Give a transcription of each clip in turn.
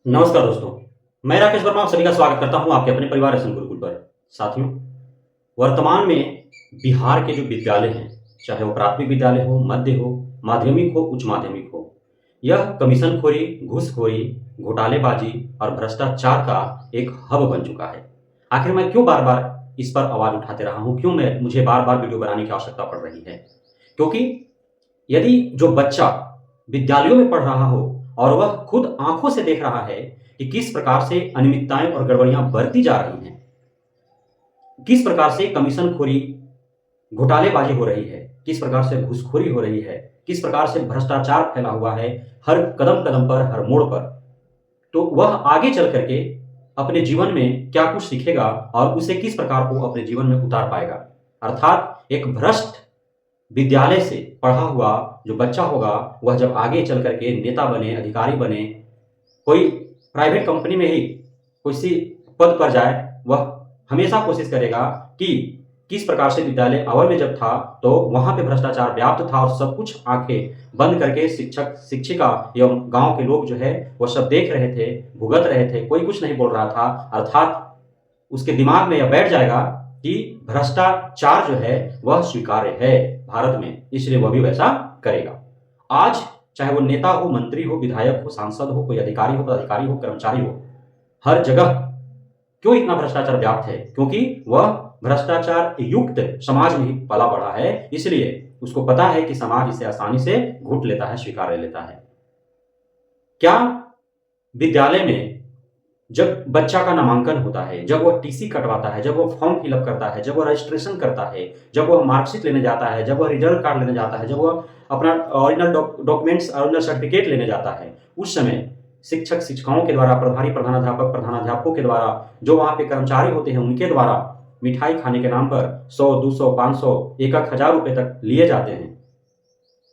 नमस्कार दोस्तों, मैं राकेश वर्मा आप सभी का स्वागत करता हूं आपके अपने परिवार एसएन गुरुकुल पर। साथियों, वर्तमान में बिहार के जो विद्यालय हैं, चाहे वो प्राथमिक विद्यालय हो, मध्य हो, माध्यमिक हो, उच्च माध्यमिक हो, यह कमीशनखोरी, घूसखोरी, घोटालेबाजी और भ्रष्टाचार का एक हब बन चुका है। आखिर मैं क्यों बार-बार इस पर आवाज़ उठाते रहा हूँ? क्यों मुझे बार-बार वीडियो बनाने की आवश्यकता पड़ रही है? क्योंकि यदि जो बच्चा विद्यालयों में पढ़ रहा हो और वह खुद आंखों से देख रहा है कि किस प्रकार से अनियमितताएं और गड़बड़ियां बढ़ती जा रही हैं, किस प्रकार से कमीशनखोरी, घोटालेबाजी हो रही है, किस प्रकार से घूसखोरी हो रही है, किस प्रकार से भ्रष्टाचार फैला हुआ है हर कदम कदम पर, हर मोड़ पर, तो वह आगे चल करके अपने जीवन में क्या कुछ सीखेगा और उसे किस प्रकार को अपने जीवन में उतार पाएगा। अर्थात एक भ्रष्ट विद्यालय से पढ़ा हुआ जो बच्चा होगा, वह जब आगे चल करके नेता बने, अधिकारी बने, कोई प्राइवेट कंपनी में ही किसी पद पर जाए, वह हमेशा कोशिश करेगा कि किस प्रकार से विद्यालय अव्वल में जब था तो वहाँ पे भ्रष्टाचार व्याप्त था और सब कुछ आंखें बंद करके शिक्षक, शिक्षिका एवं गाँव के लोग जो है वो सब देख रहे थे, भुगत रहे थे, कोई कुछ नहीं बोल रहा था। अर्थात उसके दिमाग में यह बैठ जाएगा कि भ्रष्टाचार जो है वह स्वीकार्य है भारत में, इसलिए वह भी वैसा करेगा। आज चाहे वो नेता हो, मंत्री हो, विधायक हो, सांसद हो, कोई अधिकारी हो, पदाधिकारी हो, कर्मचारी हो, हर जगह क्यों इतना भ्रष्टाचार व्याप्त है? क्योंकि वह भ्रष्टाचार युक्त समाज में ही पला बढ़ा है, इसलिए उसको पता है कि समाज इसे आसानी से घूट लेता है, स्वीकार लेता है। क्या विद्यालय में जब बच्चा का नामांकन होता है, जब वह टीसी कटवाता है, जब वह फॉर्म फिलअप करता है, जब वह रजिस्ट्रेशन करता है, जब वह मार्कशीट लेने जाता है, जब वह रिजल्ट कार्ड लेने जाता है, जब वह अपना ओरिजिनल डॉक्यूमेंट्स, ओरिजिनल सर्टिफिकेट लेने जाता है, उस समय शिक्षक, शिक्षिकाओं के द्वारा, प्रभारी प्रधानाध्यापक, प्रधानाध्यापकों के द्वारा, जो वहाँ पे कर्मचारी होते हैं, उनके द्वारा मिठाई खाने के नाम पर 100, 200, 500, 1-1 हज़ार रुपए तक लिए जाते हैं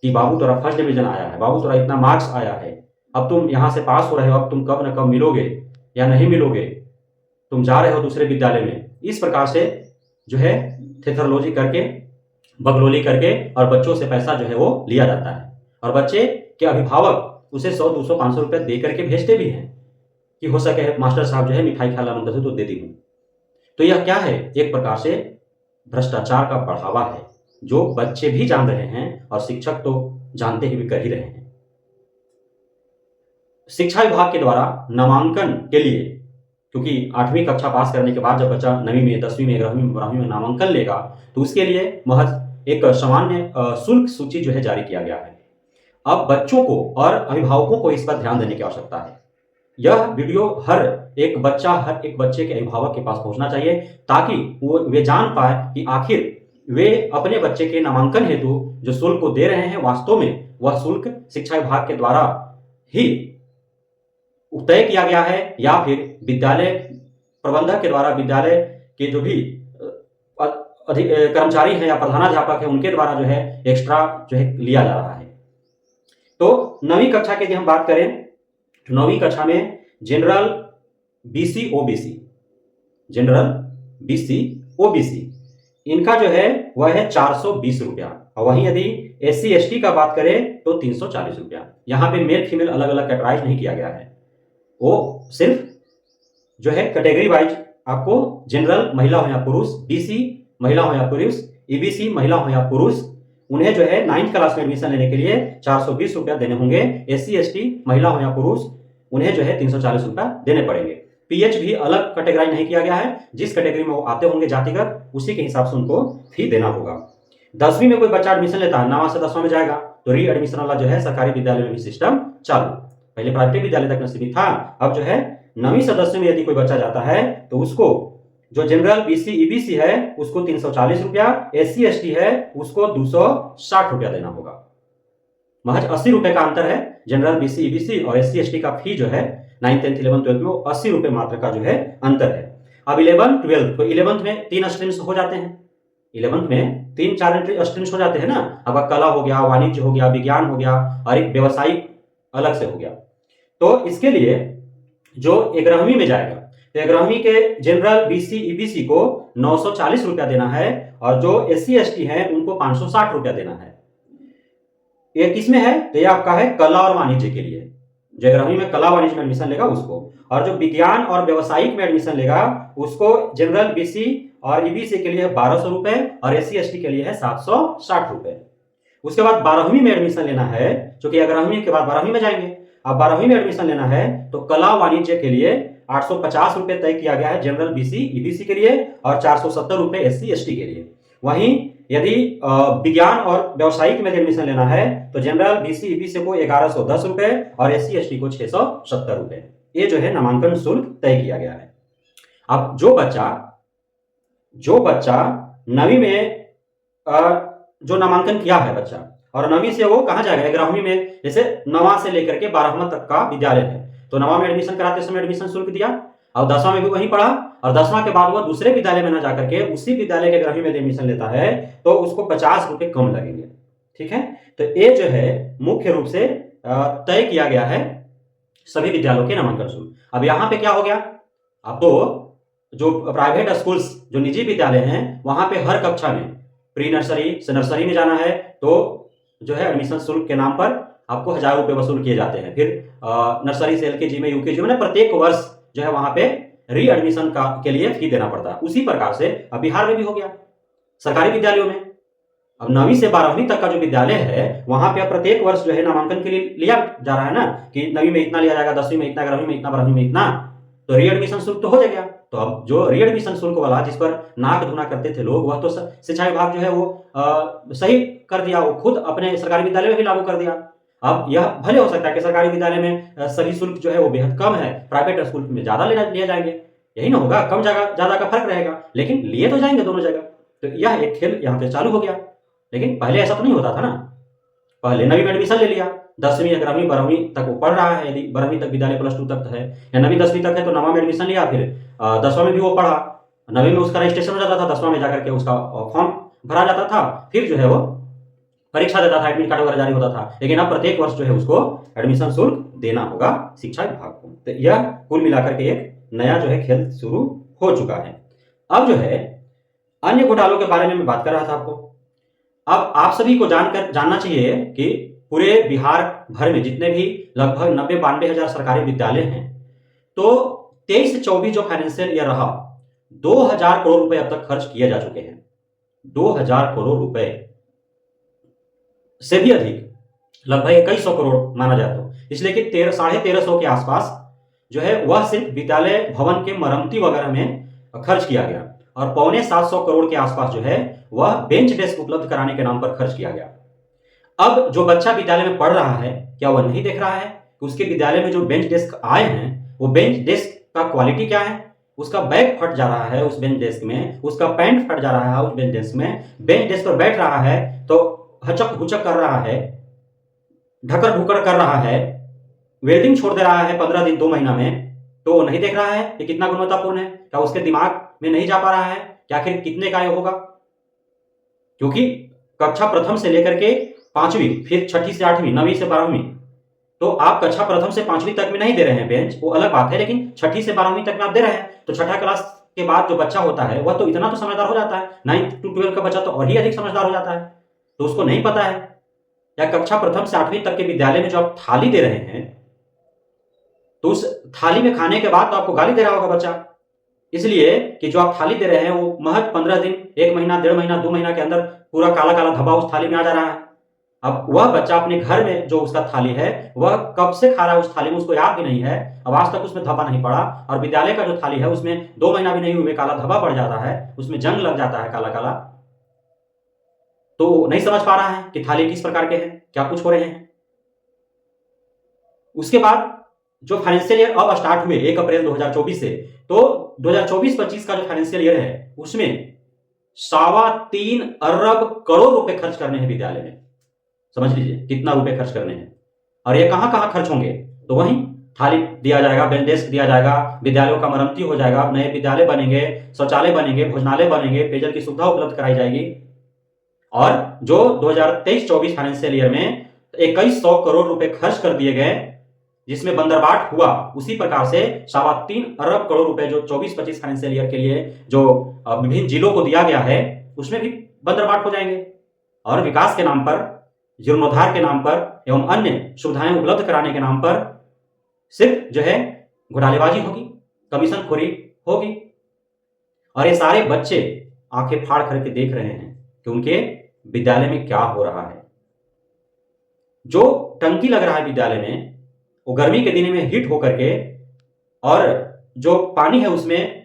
कि बाबू तेरा फर्स्ट डिवीजन आया है, बाबू तेरा इतना मार्क्स आया है, अब तुम यहाँ से पास हो रहे हो, अब तुम कब न कब मिलोगे या नहीं मिलोगे, तुम जा रहे हो दूसरे विद्यालय में। इस प्रकार से जो है थेथरोलॉजी करके, बगलोली करके और बच्चों से पैसा जो है वो लिया जाता है और बच्चे के अभिभावक उसे 100, 200, 500 रुपए दे करके भेजते भी हैं कि हो सके मास्टर साहब जो है मिठाई खिला मन तो दे दी हूँ। तो यह क्या है? एक प्रकार से भ्रष्टाचार का बढ़ावा है, जो बच्चे भी जान रहे हैं और शिक्षक तो जानते ही भी कर ही रहे हैं। शिक्षा विभाग के द्वारा नामांकन के लिए, क्योंकि 8वीं कक्षा पास करने के बाद जब बच्चा 9वीं में, 10वीं में, 11वीं में, 12वीं में नामांकन लेगा, तो उसके लिए महज एक सामान्य शुल्क सूची जो है जारी किया गया है। अब बच्चों को और अभिभावकों को इस पर ध्यान देने की आवश्यकता है। यह वीडियो हर एक बच्चे के अभिभावक के पास पहुंचना चाहिए, ताकि वे जान पाए कि आखिर वे अपने बच्चे के नामांकन हेतु जो शुल्क को दे रहे हैं, वास्तव में वह शुल्क शिक्षा विभाग के द्वारा ही तय किया गया है या फिर विद्यालय प्रबंधक के द्वारा, विद्यालय के जो भी कर्मचारी हैं या प्रधानाध्यापक हैं, उनके द्वारा जो है एक्स्ट्रा जो है लिया जा रहा है। तो 9वीं कक्षा की यदि हम बात करें तो 9वीं कक्षा में general BC OBC, general BC OBC, इनका जो है वह है 420 रुपया, और वहीं यदि एससी एसटी का बात करें तो 340 रुपया। यहाँ पे मेल फीमेल अलग अलग कैटेगराइज नहीं किया गया है, वो सिर्फ जो है कैटेगरी वाइज आपको जनरल महिला हो या पुरुष, बीसी महिला हो या पुरुष, ईबीसी महिला हो या पुरुष, उन्हें जो है 9th क्लास में एडमिशन लेने के लिए 420 रुपया देने होंगे। एससी एसटी महिला हो या पुरुष, उन्हें जो है 340 रुपया देने पड़ेंगे। पीएच भी अलग कैटेगराइज नहीं किया गया है, जिस कैटेगरी में वो आते होंगे जातिगत, उसी के हिसाब से उनको फी देना होगा। 10वीं में कोई बच्चा एडमिशन लेता है, 9वां से 10वां में जाएगा, तो री एडमिशन वाला जो है सरकारी विद्यालय में भी सिस्टम चालू। पहले प्राइवेट विद्यालय तक नसीब था, अब जो है 9वीं से 10वीं में यदि कोई बच्चा जाता है तो उसको जो जनरल बीसी ईबीसी है उसको 340 रुपया, एससी एसटी है उसको 260 रुपया देना होगा। महज 80 रुपए का अंतर है। जनरल बीसी ईबीसी और एससी एसटी का फी जो है 9th 10th 11th 12th में 80 रुपए मात्र का जो है अंतर है। अब 11th 12th, तो 11th में 3 स्ट्रीम्स हो जाते हैं, 11th में 3-4 स्ट्रीम्स हो जाते हैं ना। अब कला हो गया, वाणिज्य हो गया, विज्ञान हो गया और एक व्यवसायिक अलग से हो गया। तो इसके लिए जो 11वीं में जाएगा तो 11वीं के जनरल बीसी ईबीसी को 940 रुपया देना है और जो एससी एसटी है उनको 560 रुपया देना है। ये किसमें है? तो ये आपका है कला और वाणिज्य के लिए। जो 11वीं में कला वाणिज्य में एडमिशन लेगा उसको, और जो विज्ञान और व्यवसायिक में एडमिशन लेगा उसको जनरल बीसी और ईबीसी के लिए 1200 रुपए और एससी एसटी के लिए है 760 रुपए। उसके बाद 12वीं में एडमिशन लेना है, क्योंकि 11वीं के बाद 12वीं में जाएंगे। अब 12वीं में एडमिशन लेना है तो कला वाणिज्य के लिए 850 रुपए तय किया गया है जनरल बीसी ईबीसी के लिए, और 470 रुपए एससी एसटी के लिए। वहीं यदि विज्ञान और व्यवसायिक में एडमिशन लेना है तो जनरल बीसी ईबीसी को 1110 रुपए और एससी एसटी को 670 रुपए। ये जो है नामांकन शुल्क तय किया गया है। अब जो बच्चा 9वीं में जो नामांकन किया है बच्चा, और 9वीं से वो कहाँ जाएगा, 11वीं में, जैसे 9वां से लेकर के 12वां तक का विद्यालय है तो 9वां में एडमिशन कराते समय एडमिशन शुल्क दिया, और 10वां में भी वहीं पढ़ा, और 10वां के बाद वह दूसरे विद्यालय में न जाकर के उसी विद्यालय के 11वीं में एडमिशन लेता है तो उसको 50 रुपए कम लगेंगे। ठीक है, तो ये जो है मुख्य रूप से तय किया गया है सभी विद्यालयों के नामांकन शुल्क। अब यहाँ पे क्या हो गया, अब तो जो प्राइवेट स्कूल्स, जो निजी विद्यालय हैं, वहां पे हर कक्षा में प्री नर्सरी से नर्सरी में जाना है तो जो है एडमिशन शुल्क के नाम पर आपको 1000 रुपए वसूल किए जाते हैं। फिर नर्सरी से एलकेजी में, यूकेजी में, प्रत्येक वर्ष जो है वहां पे री एडमिशन के लिए फी देना पड़ता है। उसी प्रकार से अब बिहार में भी हो गया सरकारी विद्यालयों में। अब 9वीं से 12वीं तक का जो विद्यालय है वहां पे प्रत्येक वर्ष जो है नामांकन के लिए लिया जा रहा है ना, कि 9वीं में इतना लिया जाएगा, 10वीं में इतना, 11वीं में इतना, 12वीं में इतना, तो री एडमिशन शुल्क तो हो जाएगा। तो अब जो री एडमिशन शुल्क वाला जिस पर नाक धुना करते थे लोग, वह तो शिक्षा विभाग जो है वो सही कर दिया, वो खुद अपने सरकारी विद्यालय में भी लागू कर दिया। अब यह भले हो सकता है कि सरकारी विद्यालय में सभी शुल्क जो है वो बेहद कम है, प्राइवेट स्कूल में ज्यादा लिए जाएंगे, यही ना होगा, कम जगह ज्यादा का फर्क रहेगा, लेकिन लिए तो जाएंगे दोनों जगह। तो यह एक खेल यहाँ पे चालू हो गया। लेकिन पहले ऐसा तो नहीं होता था ना, पहले 9वीं में एडमिशन ले लिया, 10वीं 11वीं 12वीं तक वो पढ़ रहा है, यदि 12वीं तक विद्यालय +2 तक है, या 9वीं 10वीं तक है तो 9वां में एडमिशन लिया, फिर 10वां में भी वो पढ़ा, 9वीं में उसका रजिस्ट्रेशन हो जाता था, 10वां में जाकर के उसका फॉर्म भरा जाता था, फिर जो है वो परीक्षा देता था, एडमिट कार्ड वगैरह जारी होता था। लेकिन अब प्रत्येक वर्ष जो है उसको एडमिशन शुल्क देना होगा शिक्षा विभाग को। तो यह कुल मिलाकर के एक नया जो है खेल शुरू हो चुका है। अब जो है अन्य घोटालों के बारे में मैं बात कर रहा था आपको। अब आप सभी को जानना चाहिए कि पूरे बिहार भर में जितने भी लगभग 90-92 हजार सरकारी विद्यालय हैं, तो 23 से 24 जो फाइनेंशियल ईयर रहा, 2000 करोड़ रुपए अब तक खर्च किए जा चुके हैं। 2000 करोड़ रुपए से भी अधिक, लगभग 2100 करोड़ माना जाए तो, इसलिए कि 1350 के आसपास जो है वह सिर्फ विद्यालय भवन के मरम्मती वगैरह में खर्च किया गया, और 750 करोड़ के आसपास जो है वह बेंच डेस्क उपलब्ध कराने के नाम पर खर्च किया गया। अब जो बच्चा विद्यालय में पढ़ रहा है, क्या वह नहीं देख रहा है कि उसके विद्यालय में जो बेंच डेस्क आए हैं वो बेंच डेस्क का क्वालिटी क्या है? उसका बैग फट जा रहा है उस बेंच डेस्क में, उसका पैंट फट जा रहा है उस बेंच डेस्क में, बेंच डेस्क पर बैठ रहा है तो हचक हुचक कर रहा है, ढकर ढुकर कर रहा है, वेल्डिंग छोड़ दे रहा है 15 दिन 2 महीना में, तो वो नहीं देख रहा है कि कितना गुणवत्तापूर्ण है? क्या उसके दिमाग में नहीं जा पा रहा है कि आखिर कितने का ये होगा? क्योंकि कक्षा प्रथम से लेकर के 5वीं, फिर 6ठी से 8वीं, 9वीं से 12वीं, तो आप कक्षा प्रथम से 5वीं तक में नहीं दे रहे हैं बेंच, वो अलग बात है, लेकिन 6ठी से 12वीं तक में आप दे रहे हैं। तो छठा क्लास के बाद जो बच्चा होता है वह तो इतना तो समझदार हो जाता है, 9th to 12 का बच्चा तो और ही अधिक समझदार हो जाता है, तो उसको नहीं पता है। या कक्षा प्रथम से 8वीं तक के विद्यालय में जो आप थाली दे रहे हैं, तो उस थाली में खाने के बाद तो आपको गाली दे रहा होगा बच्चा, इसलिए कि जो आप थाली दे रहे हैं वो महज 15 दिन, 1 महीना, 1.5 महीना, 2 महीना के अंदर पूरा काला काला धब्बा उस थाली में आ जा रहा है। अब वह बच्चा अपने घर में जो उसका थाली है वह कब से खा रहा है उस थाली में, उसको याद भी नहीं है, अब आज तक उसमें धब्बा नहीं पड़ा, और विद्यालय का जो थाली है उसमें 2 महीना भी नहीं हुए काला धब्बा पड़ जाता है, उसमें जंग लग जाता है काला काला, तो नहीं समझ पा रहा है कि थाली किस प्रकार के हैं, क्या कुछ हो रहे हैं। उसके बाद जो फाइनेंशियल ईयर अब स्टार्ट हुए 1 अप्रैल 2024 से, तो 2024-25 का जो फाइनेंशियल ईयर है उसमें 3.25 अरब करोड़ रुपए खर्च करने हैं विद्यालय में। समझ लीजिए कितना रुपए खर्च करने हैं, और ये कहां कहां खर्च होंगे? तो वहीं थाली दिया जाएगा, बेंच डेस्क दिया जाएगा, विद्यालयों का मरम्मती हो जाएगा, नए विद्यालय बनेंगे, शौचालय बनेंगे, भोजनालय बनेंगे, पेयजल की सुविधा उपलब्ध कराई जाएगी, और जो 2023-24 फाइनेंशियल ईयर में 2100 करोड़ रुपए खर्च कर दिए गए जिसमें बंदरबाट हुआ, उसी प्रकार से 3.25 अरब करोड़ रुपए जो 24-25 फाइनेंशियल ईयर के लिए जो विभिन्न जिलों को दिया गया है उसमें भी बंदरबाट हो जाएंगे, और विकास के नाम पर, जीर्णोद्धार के नाम पर एवं अन्य सुविधाएं उपलब्ध कराने के नाम पर सिर्फ जो है घोटालेबाजी होगी, कमीशन खोरी होगी। और ये सारे बच्चे आंखें फाड़ करके देख रहे हैं कि उनके विद्यालय में क्या हो रहा है। जो टंकी लग रहा है विद्यालय में, वो गर्मी के दिन में हीट होकर के, और जो पानी है उसमें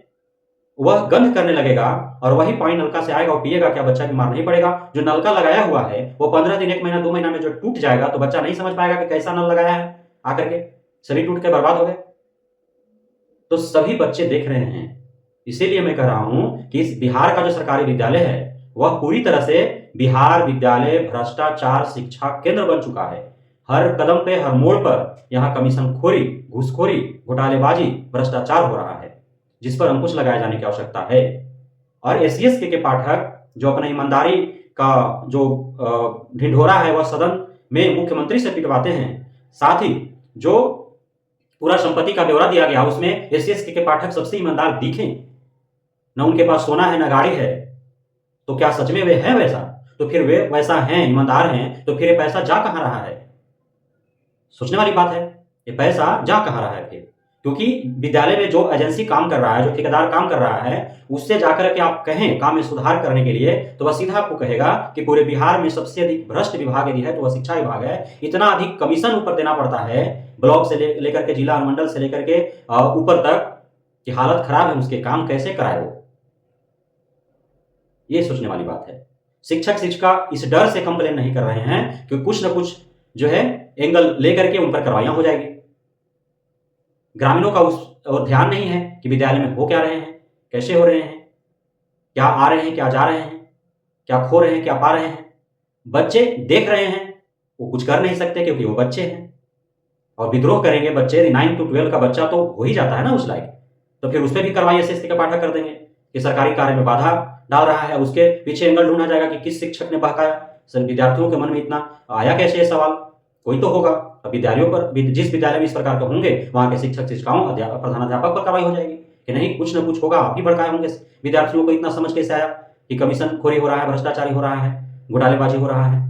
वह गंध करने लगेगा, और वही पानी नलका से आएगा और पिएगा, क्या बच्चा बीमार नहीं पड़ेगा? जो नलका लगाया हुआ है वो 15 दिन, 1 महीना, 2 महीना में जो टूट जाएगा तो बच्चा नहीं समझ पाएगा कि कैसा नल लगाया है, आकर के सभी टूट के बर्बाद हो गए। तो सभी बच्चे देख रहे हैं। इसीलिए मैं कह रहा हूं कि इस बिहार का जो सरकारी विद्यालय है वह पूरी तरह से बिहार विद्यालय भ्रष्टाचार शिक्षा केंद्र बन चुका है। हर कदम पे, हर मोड़ पर यहाँ कमीशनखोरी, घूसखोरी, घोटालेबाजी, भ्रष्टाचार हो रहा है, जिस पर अंकुश लगाए जाने की आवश्यकता है। और एससीएस के पाठक जो अपना ईमानदारी का जो ढिंढोरा है वह सदन में मुख्यमंत्री से पिटवाते हैं, साथ ही जो पूरा संपत्ति का ब्यौरा दिया गया उसमें एससीएस के पाठक सबसे ईमानदार दिखें, न उनके पास सोना है न गाड़ी है, तो क्या सच में वे हैं वैसा? तो फिर वे वैसा हैं, ईमानदार हैं, तो फिर ये पैसा जा कहां रहा है? सोचने वाली बात है। ये पैसा जा कहां रहा है फिर? क्योंकि विद्यालय में जो एजेंसी काम कर रहा है, जो ठेकेदार काम कर रहा है, उससे जाकर के आप कहें काम में सुधार करने के लिए, तो वह सीधा आपको कहेगा कि पूरे बिहार में सबसे अधिक भ्रष्ट विभाग यदि है तो वह शिक्षा विभाग है। इतना अधिक कमीशन ऊपर देना पड़ता है, ब्लॉक से लेकर के जिला अनुमंडल से लेकर के ऊपर तक, कि हालत खराब है उसके, काम कैसे कराए वो? ये सोचने वाली बात है। शिक्षक शिक्षिका इस डर से कंप्लेन नहीं कर रहे हैं कि कुछ न कुछ जो है एंगल लेकर के उन पर कार्रवाइयां हो जाएगी। ग्रामीणों का उस और ध्यान नहीं है कि विद्यालय में हो क्या रहे हैं, कैसे हो रहे हैं, क्या आ रहे हैं, क्या जा रहे हैं, क्या खो रहे हैं, क्या पा रहे हैं। बच्चे देख रहे हैं, वो कुछ कर नहीं सकते क्योंकि वो बच्चे हैं, और विद्रोह करेंगे बच्चे। 9 to 12 का बच्चा तो हो ही जाता है ना उस लायक, तो फिर उस पर भी कार्रवाई एसएससी का पाठक कर देंगे कि सरकारी कार्य में बाधा डाल रहा है। उसके पीछे एंगल ढूंढा जाएगा कि किस शिक्षक ने बहकाया। सर, विद्यार्थियों के मन में इतना आया कैसे ये सवाल? कोई तो होगा। अब विद्यालयों पर, जिस विद्यालय में इस प्रकार के होंगे वहां के शिक्षक शिक्षिकाओं, प्रधानाध्यापक पर कार्रवाई हो जाएगी कि नहीं, कुछ न कुछ होगा, आप ही भड़काए होंगे। विद्यार्थियों को इतना समझ कैसे आया कि कमीशन खोरी हो रहा है, भ्रष्टाचारी हो रहा है, घोटालेबाजी हो रहा है?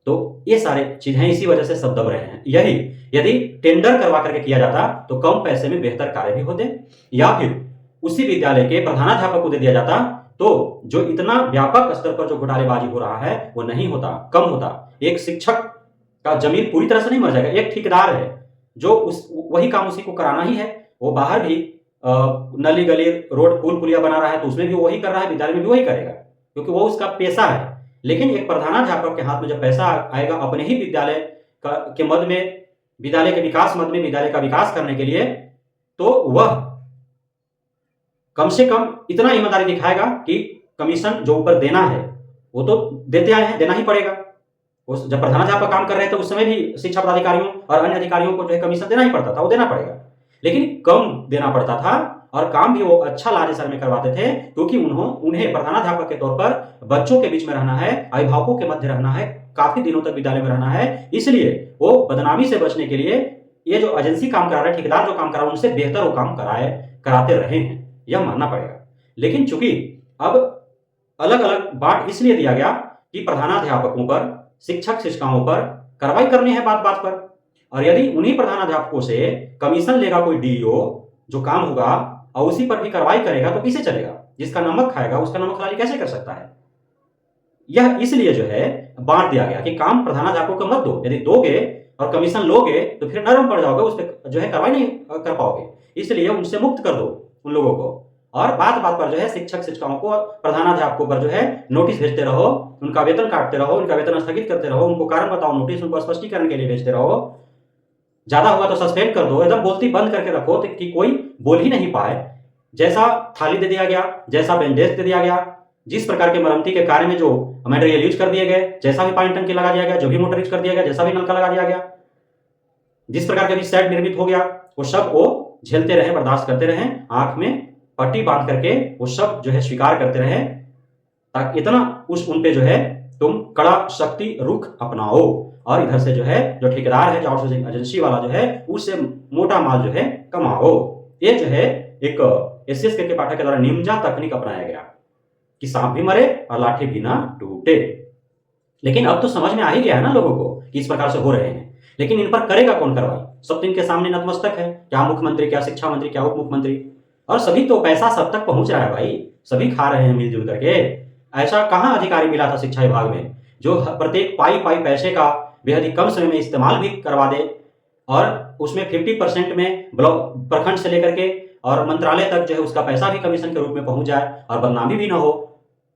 तो ये सारे चीजें इसी वजह से सब दब रहे हैं। यही यदि टेंडर करवा करके किया जाता तो कम पैसे में बेहतर कार्य भी होते, या फिर उसी विद्यालय के प्रधानाध्यापक को दे दिया जाता तो जो इतना व्यापक स्तर पर जो घोटालेबाजी हो रहा है वो नहीं होता, कम होता। एक शिक्षक का जमीन पूरी तरह से नहीं मर जाएगा। एक ठेकेदार है जो वही काम उसी को कराना ही है, वो बाहर भी नली गली रोड पुल पुलिया बना रहा है तो उसमें भी वही कर रहा है, विद्यालय में भी वही करेगा क्योंकि वो उसका पेशा है। लेकिन एक प्रधानाध्यापक के हाथ में जब पैसा आएगा अपने ही विद्यालय के मद में, विद्यालय के विकास मद में, विद्यालय का विकास करने के लिए, तो वह कम से कम इतना ईमानदारी दिखाएगा कि कमीशन जो ऊपर देना है वो तो देते आए हैं, देना ही पड़ेगा। जब प्रधानाध्यापक काम कर रहे थे उस समय भी शिक्षा पदाधिकारियों और अन्य अधिकारियों को जो है कमीशन देना ही पड़ता था, वो देना पड़ेगा, लेकिन कम देना पड़ता था और काम भी वो अच्छा लाजे सर में करवाते थे क्योंकि उन्हें प्रधानाध्यापक के तौर पर बच्चों के बीच में रहना है, अभिभावकों के मध्य रहना है, काफी दिनों तक विद्यालय में रहना है। इसलिए वो बदनामी से बचने के लिए ये जो एजेंसी काम करा रहे, ठेकेदार जो काम करा रहे, उनसे बेहतर वो काम कराते रहे हैं, यह मानना पड़ेगा। लेकिन चूंकि अब अलग अलग बांट इसलिए दिया गया कि प्रधानाध्यापकों पर, शिक्षक शिक्षिकाओं पर कार्रवाई करनी है बात बात पर, और यदि उन्हीं प्रधानाध्यापकों से कमीशन लेगा कोई डीईओ जो काम होगा और उसी पर भी कार्रवाई करेगा तो किसे चलेगा? जिसका नमक खाएगा उसका नमक हलाली कैसे कर सकता है? यह इसलिए जो है बांट दिया गया कि काम प्रधानाध्यापकों को मत दो, यदि दोगे और कमीशन लोगे तो फिर नरम पड़ जाओगे, उस पर जो है कार्रवाई नहीं कर पाओगे, इसलिए उनसे मुक्त कर दो उन लोगों को। और बात बात पर जो है शिक्षक शिक्षिकाओं को, प्रधानाध्यापकों पर जो है नोटिस भेजते रहो, उनका वेतन काटते रहो, उनका वेतन स्थगित करते रहो, उनको कारण बताओ नोटिस, उनको स्पष्टीकरण के लिए भेजते रहो, ज्यादा हुआ तो सस्पेंड कर दो, एकदम बोलती बंद करके रखो कि कोई बोल ही नहीं पाए। जैसा थाली दे दिया गया, जैसा बैंडेज दे दिया गया, जिस प्रकार के मरम्मती के कार्य में जो मटेरियल यूज कर दिए गए, जैसा भी पानी टंकी लगा दिया गया, जो भी मोटर यूज कर दिया गया, जैसा भी नलका लगा दिया गया, जिस प्रकार के भी सेट निर्मित हो गया, वो सब वो झेलते रहे, बर्दाश्त करते रहे, आंख में पट्टी बांध करके वो सब जो है स्वीकार करते रहे, ताकि इतना उन पे जो है तुम कड़ा शक्ति रुख अपनाओ और इधर से जो है जो ठेकेदार है, जो आउटसोर्सिंग एजेंसी वाला जो है, उससे मोटा माल जो है कमाओ। ये जो है एक एससीएस के पाठक के द्वारा निंजा तकनीक अपनाया गया कि सांप भी मरे और लाठी भी ना टूटे। लेकिन अब तो समझ में आ ही गया है ना लोगों को कि इस प्रकार से हो रहे हैं, लेकिन इन पर करेगा कौन कार्रवाई? सब तो इनके सामने नतमस्तक है, क्या मुख्यमंत्री, क्या शिक्षा मंत्री, क्या उप मुख्यमंत्री, और सभी तो पैसा सब तक पहुंच रहा है भाई, सभी खा रहे हैं मिलजुल करके। ऐसा कहाँ अधिकारी मिला था शिक्षा विभाग में जो प्रत्येक पाई पाई पैसे का बेहद ही कम समय में इस्तेमाल भी करवा दे, और उसमें 50% में ब्लॉक प्रखंड से लेकर के और मंत्रालय तक जो है उसका पैसा भी कमीशन के रूप में पहुंच जाए और बदनामी भी ना हो।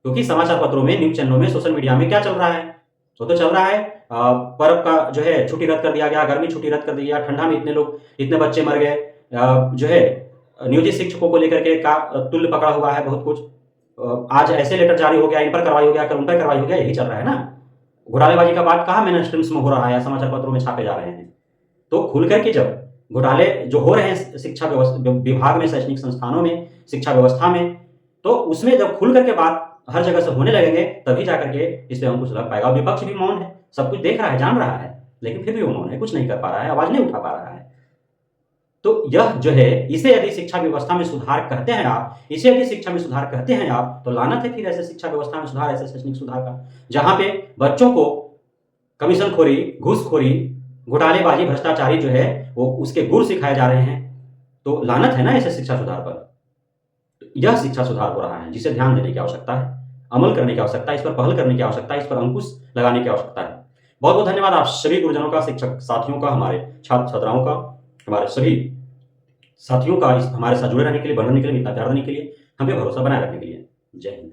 क्योंकि समाचार पत्रों में, न्यूज चैनलों में, सोशल मीडिया में क्या चल रहा है, तो चल रहा है पर्व का जो है छुट्टी रद्द कर दिया गया, गर्मी छुट्टी रद्द कर दिया, ठंडा में इतने लोग, इतने बच्चे मर गए, जो है नियोजित शिक्षकों को लेकर के का तुल्य पकड़ा हुआ है बहुत कुछ। आज ऐसे लेटर जारी हो गया, इन पर कार्रवाई हो गया, कल उन पर कार्रवाई हो गया, यही चल रहा है ना। घोटालेबाजी का बात कहाँ मेन स्ट्रीम्स में हो रहा है या समाचार पत्रों में छापे जा रहे हैं। तो खुल करके जब घोटाले जो हो रहे हैं शिक्षा विभाग में, शैक्षणिक संस्थानों में, शिक्षा व्यवस्था में, तो उसमें जब खुल करके बात हर जगह से होने लगेंगे तभी जाकर के इस पे अंकुश लग पाएगा। विपक्ष भी मौन है, सब कुछ देख रहा है, जान रहा है, लेकिन फिर भी वो मौन है, कुछ नहीं कर पा रहा है, आवाज नहीं उठा पा रहा है। तो यह जो है, इसे यदि शिक्षा व्यवस्था में सुधार कहते हैं आप, इसे यदि शिक्षा में सुधार कहते हैं आप, तो लानत है फिर ऐसे शिक्षा व्यवस्था में सुधार, ऐसे शैक्षणिक सुधार का, जहां पे बच्चों को कमीशनखोरी, घूसखोरी, घोटालेबाजी, भ्रष्टाचारी जो है वो उसके गुर सिखाए जा रहे हैं। तो लानत है ना ऐसे शिक्षा सुधार पर। तो यह शिक्षा सुधार हो रहा है जिसे ध्यान देने की आवश्यकता है, अमल करने की आवश्यकता है, इस पर पहल करने की आवश्यकता है, इस पर अंकुश लगाने की आवश्यकता है। बहुत बहुत धन्यवाद आप सभी गुरुजनों का, शिक्षक साथियों का, हमारे छात्र छात्राओं का, हमारे सभी साथियों का हमारे साथ जुड़े रहने के लिए, बढ़ने के लिए, इतना प्यार देने के लिए, हम पे भरोसा बनाए रखने के लिए। जय हिंद।